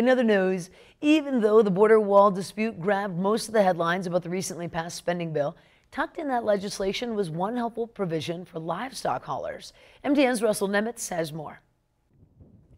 In other news, even though the border wall dispute grabbed most of the headlines about the recently passed spending bill, tucked in that legislation was one helpful provision for livestock haulers. MTN's Russell Nemitz has more.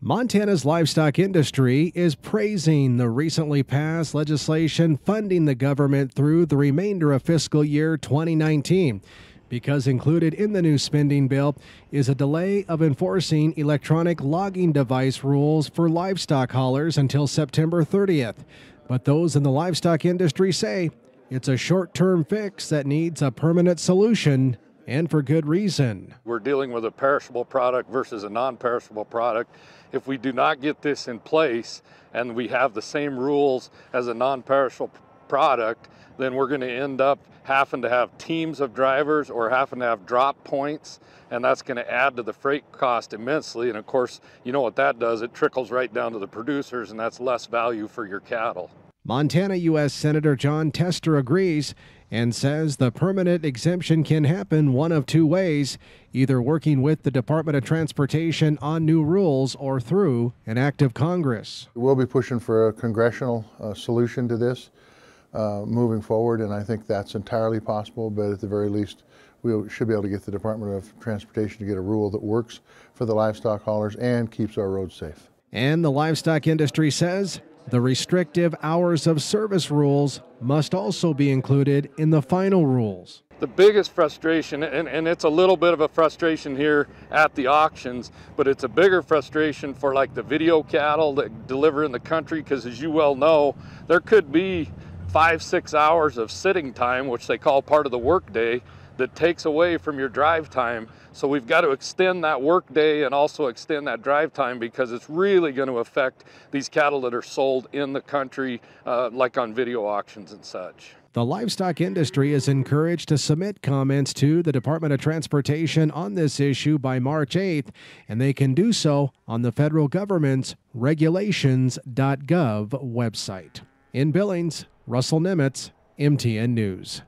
Montana's livestock industry is praising the recently passed legislation funding the government through the remainder of fiscal year 2019. Because included in the new spending bill is a delay of enforcing electronic logging device rules for livestock haulers until September 30th. But those in the livestock industry say it's a short-term fix that needs a permanent solution, and for good reason. We're dealing with a perishable product versus a non-perishable product. If we do not get this in place and we have the same rules as a non-perishable product, then we're going to end up having to have teams of drivers or having to have drop points, and that's going to add to the freight cost immensely. And of course, you know what that does? It trickles right down to the producers, and that's less value for your cattle. Montana U.S. Senator John Tester agrees and says the permanent exemption can happen one of two ways, either working with the Department of Transportation on new rules or through an act of Congress. We'll be pushing for a congressional solution to this moving forward, and I think that's entirely possible, but at the very least we should be able to get the Department of Transportation to get a rule that works for the livestock haulers and keeps our roads safe. And the livestock industry says the restrictive hours of service rules must also be included in the final rules. The biggest frustration, and it's a little bit of a frustration here at the auctions, but it's a bigger frustration for like the video cattle that deliver in the country, because as you well know, there could be 5-6 hours of sitting time, which they call part of the workday, that takes away from your drive time. So we've got to extend that work day and also extend that drive time, because it's really going to affect these cattle that are sold in the country, like on video auctions and such. The livestock industry is encouraged to submit comments to the Department of Transportation on this issue by March 8th, and they can do so on the federal government's regulations.gov website. In Billings, Russell Nemitz, MTN News.